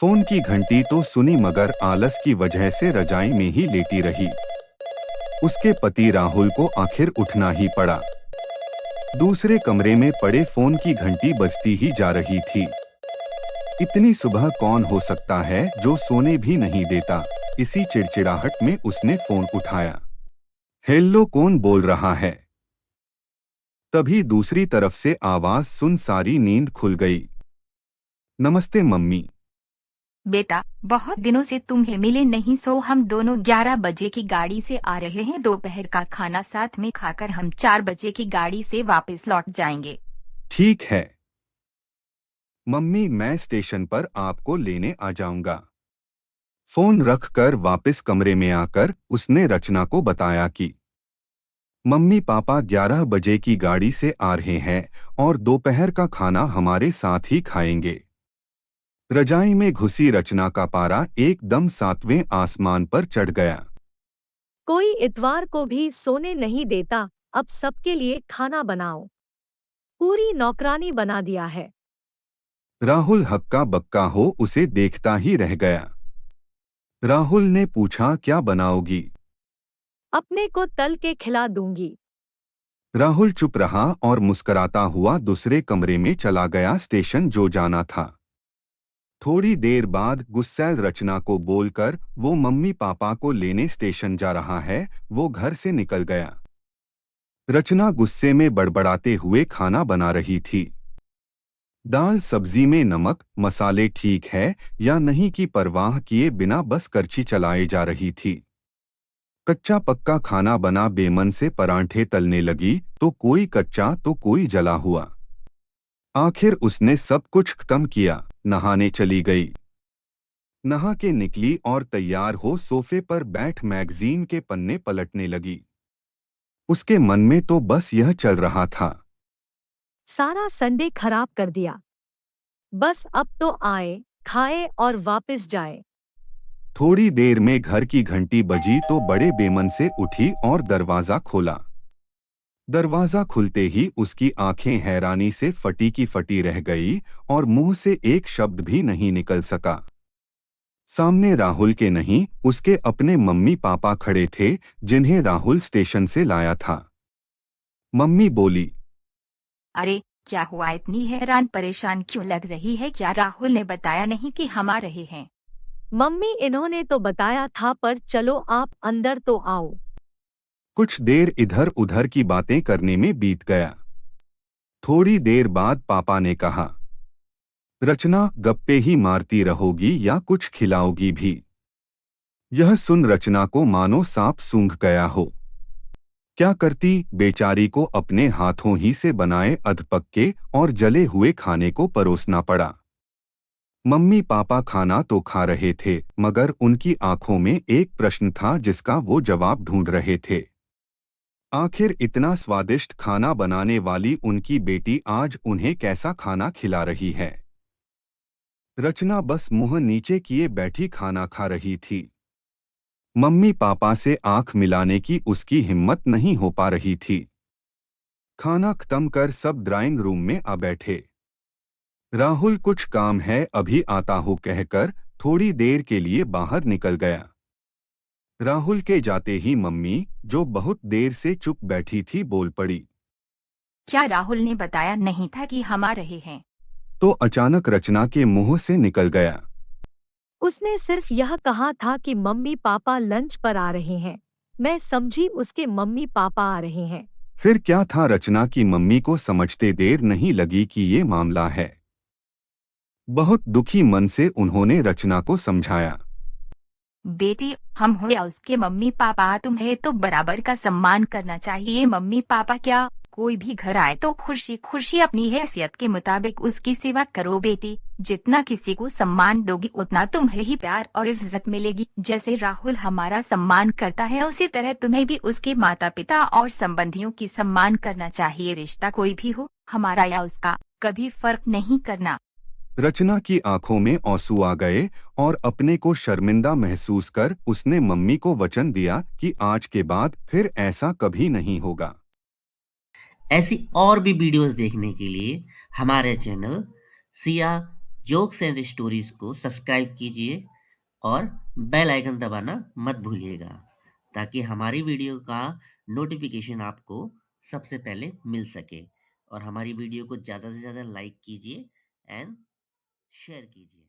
Phone की घंटी तो सुनी मगर आलस की वजह से रजाई में ही लेटी रही। उसके पति राहुल को आखिर उठना ही पड़ा। दूसरे कमरे में पड़े फोन की घंटी बजती ही जा रही थी। इतनी सुबह कौन हो सकता है जो सोने भी नहीं देता। इसी चिड़चिड़ाहट में उसने फोन उठाया। हेलो, कौन बोल रहा है? तभी दूसरी तरफ से आवाज सुन सारी नींद खुल गई। नमस्ते मम्मी। बेटा, बहुत दिनों से तुम्हें मिले नहीं, सो हम दोनों 11 बजे की गाड़ी से आ रहे हैं। दोपहर का खाना साथ में खाकर हम 4 बजे की गाड़ी से वापस लौट जाएंगे। ठीक है मम्मी, मैं स्टेशन पर आपको लेने आ जाऊंगा। फोन रखकर वापस कमरे में आकर उसने रचना को बताया कि मम्मी पापा 11 बजे की गाड़ी से आ रहे हैं और दोपहर का खाना हमारे साथ ही खाएंगे। रजाई में घुसी रचना का पारा एकदम 7वें आसमान पर चढ़ गया। कोई इतवार को भी सोने नहीं देता, अब सबके लिए खाना बनाओ। पूरी नौकरानी बना दिया है। राहुल हक्का बक्का हो उसे देखता ही रह गया। राहुल ने पूछा, क्या बनाओगी? अपने को तल के खिला दूंगी। राहुल चुप रहा और मुस्कुराता हुआ दूसरे कमरे में चला गया स्टेशन जो जाना था। थोड़ी देर बाद गुस्सैल रचना को बोलकर वो मम्मी पापा को लेने स्टेशन जा रहा है, वो घर से निकल गया। रचना गुस्से में बड़बड़ाते हुए खाना बना रही थी। दाल सब्जी में नमक मसाले ठीक है या नहीं की परवाह किए बिना बस करछी चलाए जा रही थी। कच्चा पक्का खाना बना बेमन से परांठे तलने लगी, तो कोई कच्चा तो कोई जला हुआ। आखिर उसने सब कुछ खत्म किया, नहाने चली गई। नहा के निकली और तैयार हो सोफे पर बैठ मैगजीन के पन्ने पलटने लगी। उसके मन में तो बस यह चल रहा था। सारा संडे खराब कर दिया। बस अब तो आए, खाए और वापस जाए। थोड़ी देर में घर की घंटी बजी तो बड़े बेमन से उठी और दरवाजा खोला। दरवाजा खुलते ही उसकी आंखें हैरानी से फटी की फटी रह गई और मुंह से एक शब्द भी नहीं निकल सका। सामने राहुल के नहीं, उसके अपने मम्मी पापा खड़े थे, जिन्हें राहुल स्टेशन से लाया था। मम्मी बोली, अरे, क्या हुआ? इतनी हैरान परेशान क्यों लग रही है? क्या राहुल ने बताया नहीं कि हम आ रहे हैं? मम्मी, इन्होंने तो बताया था, पर चलो आप अंदर तो आओ। कुछ देर इधर उधर की बातें करने में बीत गया। थोड़ी देर बाद पापा ने कहा, रचना, गप्पे ही मारती रहोगी या कुछ खिलाओगी भी? यह सुन रचना को मानो सांप सूंघ गया हो। क्या करती, बेचारी को अपने हाथों ही से बनाए अधपक्के और जले हुए खाने को परोसना पड़ा। मम्मी पापा खाना तो खा रहे थे, मगर उनकी आंखों में एक प्रश्न था जिसका वो जवाब ढूंढ रहे थे। आखिर इतना स्वादिष्ट खाना बनाने वाली उनकी बेटी आज उन्हें कैसा खाना खिला रही है? रचना बस मुंह नीचे किए बैठी खाना खा रही थी। मम्मी पापा से आंख मिलाने की उसकी हिम्मत नहीं हो पा रही थी। खाना खत्म कर सब ड्राइंग रूम में आ बैठे। राहुल कुछ काम है, अभी आता हूँ कहकर थोड़ी देर के लिए बाहर निकल गया। राहुल के जाते ही मम्मी, जो बहुत देर से चुप बैठी थी, बोल पड़ी। क्या राहुल ने बताया नहीं था कि हम आ रहे हैं? तो अचानक रचना के मुंह से निकल गया, उसने सिर्फ यह कहा था कि मम्मी पापा लंच पर आ रहे हैं। मैं समझी उसके मम्मी पापा आ रहे हैं। फिर क्या था? रचना की मम्मी को समझते देर नहीं लगी कि ये मामला है। बहुत दुखी मन से उन्होंने रचना को समझाया। बेटी, हम हो या उसके मम्मी पापा, तुम्हें तो बराबर का सम्मान करना चाहिए। मम्मी पापा क्या, कोई भी घर आए तो खुशी खुशी अपनी हैसियत के मुताबिक उसकी सेवा करो बेटी। जितना किसी को सम्मान दोगी उतना तुम्हें ही प्यार और इज्जत मिलेगी। जैसे राहुल हमारा सम्मान करता है, उसी तरह तुम्हें भी उसके माता पिता और संबंधियों की सम्मान करना चाहिए। रिश्ता कोई भी हो, हमारा या उसका, कभी फर्क नहीं करना। रचना की आंखों में आंसू आ गए और अपने को शर्मिंदा महसूस कर उसने मम्मी को वचन दिया कि आज के बाद फिर ऐसा कभी नहीं होगा। ऐसी और भी वीडियोस देखने के लिए हमारे channel Siya jokes and stories को सब्सक्राइब कीजिए और बेल आइकन दबाना मत भूलिएगा ताकि हमारी वीडियो का नोटिफिकेशन आपको सबसे पहले मिल सके और हमारी वीडियो को ज़्यादा से ज़्यादा लाइक कीजिए एंड शेयर कीजिए।